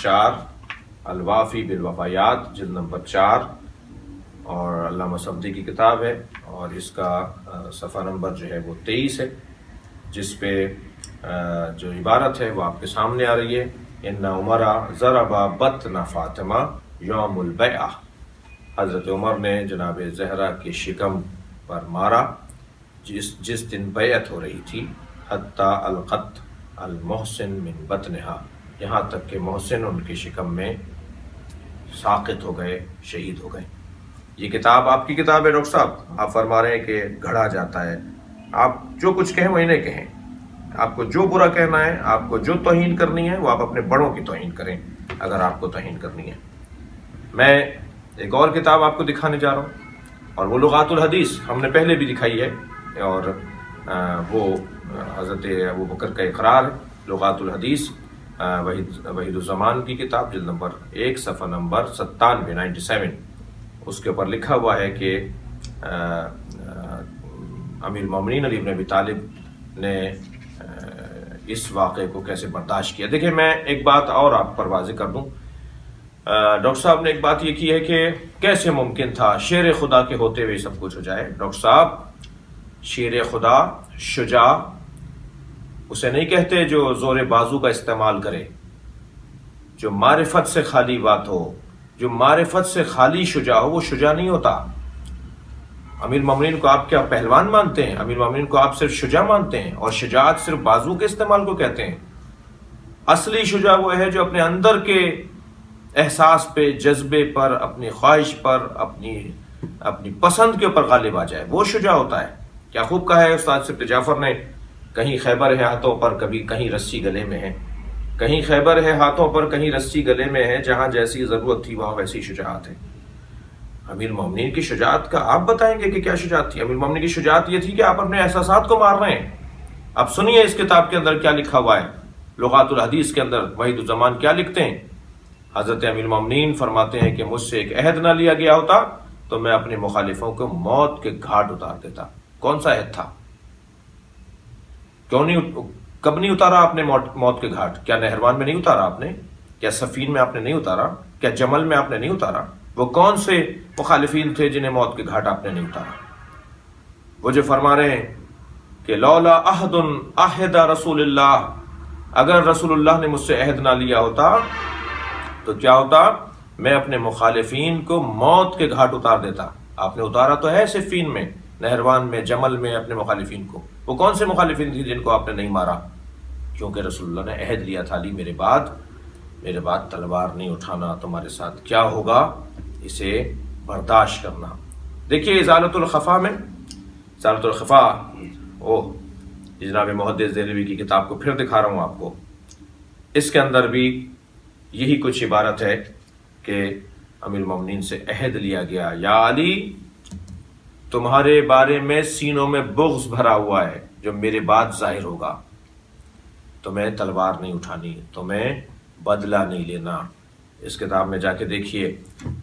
4 الوافی بالوفایات، جلد نمبر 4، اور علامہ صفدی کی کتاب ہے، اور اس کا صفحہ نمبر جو ہے وہ 23 ہے، جس پہ جو عبارت ہے وہ آپ کے سامنے آ رہی ہے۔ ان عمر ضرب بطن فاطمہ یوم البیعہ، حضرت عمر نے جناب زہرا کے شکم پر مارا جس دن بیعت ہو رہی تھی، حتی القت المحسن من بطنہا، یہاں تک کہ محسن ان کے شکم میں ساقط ہو گئے، شہید ہو گئے۔ یہ کتاب آپ کی کتاب ہے ڈاکٹر صاحب، آپ فرما رہے ہیں کہ گھڑا جاتا ہے، آپ جو کچھ کہیں وہ انہیں کہیں، آپ کو جو برا کہنا ہے، آپ کو جو توہین کرنی ہے وہ آپ اپنے بڑوں کی توہین کریں اگر آپ کو توہین کرنی ہے۔ میں ایک اور کتاب آپ کو دکھانے جا رہا ہوں، اور وہ لغات الحدیث ہم نے پہلے بھی دکھائی ہے، اور وہ حضرت ابوبکر کا اقرار ہے، لغات الحدیث وحید الزمان کی کتاب، جلد نمبر 1 صفحہ نمبر 97 اس کے اوپر لکھا ہوا ہے کہ امیر المومنین علی بن ابی طالب نے اس واقعے کو کیسے برداشت کیا۔ دیکھیں میں ایک بات اور آپ پر واضح کر دوں، ڈاکٹر صاحب نے ایک بات یہ کی ہے کہ کیسے ممکن تھا شیر خدا کے ہوتے ہوئے سب کچھ ہو جائے۔ ڈاکٹر صاحب، شیر خدا شجاع اسے نہیں کہتے جو زور بازو کا استعمال کرے، جو معرفت سے خالی بات ہو، جو معرفت سے خالی شجاع ہو، وہ شجاع نہیں ہوتا۔ امیر المومنین کو آپ کیا پہلوان مانتے ہیں؟ امیر المومنین کو آپ صرف شجاع مانتے ہیں، اور شجاعت صرف بازو کے استعمال کو کہتے ہیں۔ اصلی شجاع وہ ہے جو اپنے اندر کے احساس پہ، جذبے پر، اپنی خواہش پر، اپنی پسند کے اوپر غالب آ جائے، وہ شجاع ہوتا ہے۔ کیا خوب کہا ہے استاد سبت جعفر نے، کہیں خیبر ہے ہاتھوں پر، کبھی کہیں رسی گلے میں ہے، کہیں خیبر ہے ہاتھوں پر، کہیں رسی گلے میں ہے، جہاں جیسی ضرورت تھی وہاں ویسی شجاعت ہے۔ امیر المومنین کی شجاعت کا آپ بتائیں گے کہ کیا شجاعت تھی؟ امیر المومنین کی شجاعت یہ تھی کہ آپ اپنے احساسات کو مار رہے ہیں۔ اب سنیے اس کتاب کے اندر کیا لکھا ہوا ہے، لغات الحدیث کے اندر وحید الزمان کیا لکھتے ہیں۔ حضرت امیر المومنین فرماتے ہیں کہ مجھ سے ایک عہد نہ لیا گیا ہوتا تو میں اپنے مخالفوں کو موت کے گھاٹ اتار دیتا۔ کون سا عہد تھا؟ کب نہیں اتارا آپ نے موت کے گھاٹ؟ کیا نہروان میں نہیں اتارا آپ نے؟ کیا صفین میں آپ نے نہیں اتارا؟ کیا جمل میں آپ نے نہیں اتارا؟ وہ کون سے مخالفین تھے جنہیں موت کے گھاٹ آپ نے نہیں اتارا؟ وہ جو فرما رہے ہیں کہ لولا عہد عہد رسول اللہ، اگر رسول اللہ نے مجھ سے عہد نہ لیا ہوتا تو کیا ہوتا؟ میں اپنے مخالفین کو موت کے گھاٹ اتار دیتا۔ آپ نے اتارا تو ہے صفین میں، نہروان میں، جمل میں اپنے مخالفین کو۔ وہ کون سے مخالفین تھے جن کو آپ نے نہیں مارا؟ کیونکہ رسول اللہ نے عہد لیا تھا، علی میرے بعد تلوار نہیں اٹھانا، تمہارے ساتھ کیا ہوگا اسے برداشت کرنا۔ دیکھیے ازالۃ الخفا میں، ازالۃ الخفا جناب محدث دہلوی کی کتاب کو پھر دکھا رہا ہوں آپ کو۔ اس کے اندر بھی یہی کچھ عبارت ہے کہ امیر المومنین سے عہد لیا گیا، یا علی تمہارے بارے میں سینوں میں بغض بھرا ہوا ہے جو میرے بعد ظاہر ہوگا، تمہیں تلوار نہیں اٹھانی، تمہیں بدلہ نہیں لینا۔ اس کتاب میں جا کے دیکھیے،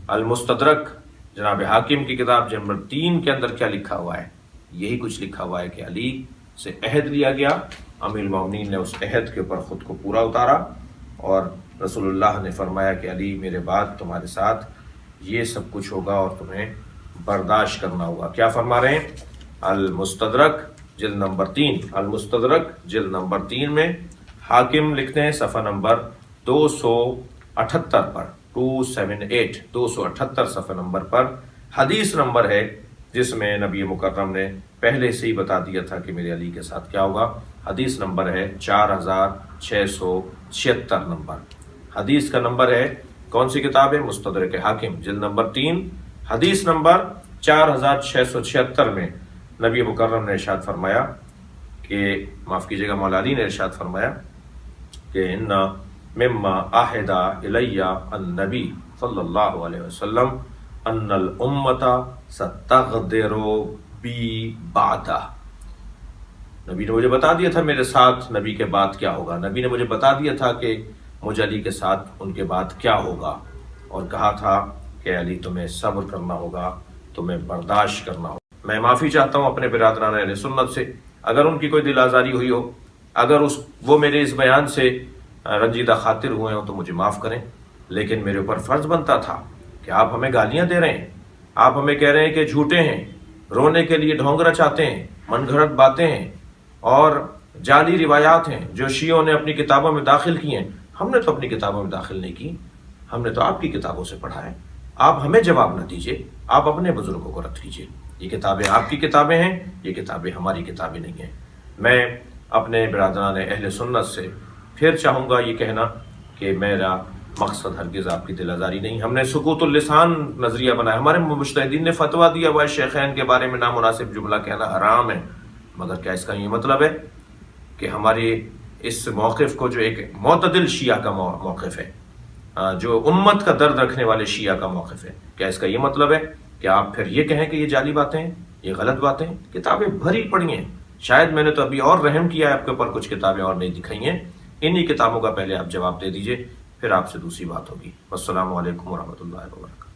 المستدرک جناب حاکم کی کتاب نمبر 3 کے اندر کیا لکھا ہوا ہے، یہی کچھ لکھا ہوا ہے کہ علی سے عہد لیا گیا، امیر المومنین نے اس عہد کے اوپر خود کو پورا اتارا، اور رسول اللہ نے فرمایا کہ علی میرے بعد تمہارے ساتھ یہ سب کچھ ہوگا اور تمہیں برداشت کرنا ہوگا۔ کیا فرما رہے ہیں؟ المستدرک جلد نمبر 3، المستدرک جلد نمبر 3 میں حاکم لکھتے ہیں صفحہ نمبر 278 پر، 278 278 صفحہ نمبر پر حدیث نمبر ہے جس میں نبی مکرم نے پہلے سے ہی بتا دیا تھا کہ میرے علی کے ساتھ کیا ہوگا۔ حدیث نمبر ہے 4676 نمبر، حدیث کا نمبر ہے، کون سی کتاب ہے؟ مستدرک حاکم جلد نمبر 3 حدیث نمبر 4676 میں نبی مکرم نے ارشاد فرمایا کہ، معاف کیجیے گا، مولا علی نے ارشاد فرمایا کہ ان مما عہد الی النبی صلی اللہ علیہ وسلم ان الامت ستغدر بی بعدہ، نبی نے مجھے بتا دیا تھا میرے ساتھ نبی کے بعد کیا ہوگا، نبی نے مجھے بتا دیا تھا کہ مجھے علی کے ساتھ ان کے بعد کیا ہوگا، اور کہا تھا کہ علی تمہیں صبر کرنا ہوگا، تمہیں برداشت کرنا ہوگا۔ میں معافی چاہتا ہوں اپنے برادران اہل سنت سے اگر ان کی کوئی دل آزاری ہوئی ہو، اگر وہ میرے اس بیان سے رنجیدہ خاطر ہوئے ہوں تو مجھے معاف کریں، لیکن میرے اوپر فرض بنتا تھا کہ آپ ہمیں گالیاں دے رہے ہیں، آپ ہمیں کہہ رہے ہیں کہ جھوٹے ہیں، رونے کے لیے ڈھونگ رچاتے ہیں، من گھڑت باتیں ہیں اور جعلی روایات ہیں جو شیعوں نے اپنی کتابوں میں داخل کی ہیں۔ ہم نے تو اپنی کتابوں میں داخل نہیں کی، ہم نے تو آپ کی کتابوں سے پڑھا ہے۔ آپ ہمیں جواب نہ دیجیے، آپ اپنے بزرگوں کو رد کیجیے۔ یہ کتابیں آپ کی کتابیں ہیں، یہ کتابیں ہماری کتابیں نہیں ہیں۔ میں اپنے برادران اہل سنت سے پھر چاہوں گا یہ کہنا کہ میرا مقصد ہرگز آپ کی دل آزاری نہیں۔ ہم نے سکوت اللسان نظریہ بنایا، ہمارے مجتہدین نے فتویٰ دیا ہوا ہے شیخین کے بارے میں نامناسب جملہ کہنا حرام ہے، مگر کیا اس کا یہ مطلب ہے کہ ہمارے اس موقف کو، جو ایک معتدل شیعہ کا موقف ہے، جو امت کا درد رکھنے والے شیعہ کا موقف ہے، کیا اس کا یہ مطلب ہے کہ آپ پھر یہ کہیں کہ یہ جعلی باتیں ہیں، یہ غلط باتیں ہیں؟ کتابیں بھری پڑی ہیں، شاید میں نے تو ابھی اور رحم کیا ہے آپ کے اوپر، کچھ کتابیں اور نہیں دکھائی ہیں، انہی کتابوں کا پہلے آپ جواب دے دیجئے، پھر آپ سے دوسری بات ہوگی۔ والسلام علیکم ورحمۃ اللہ وبرکاتہ۔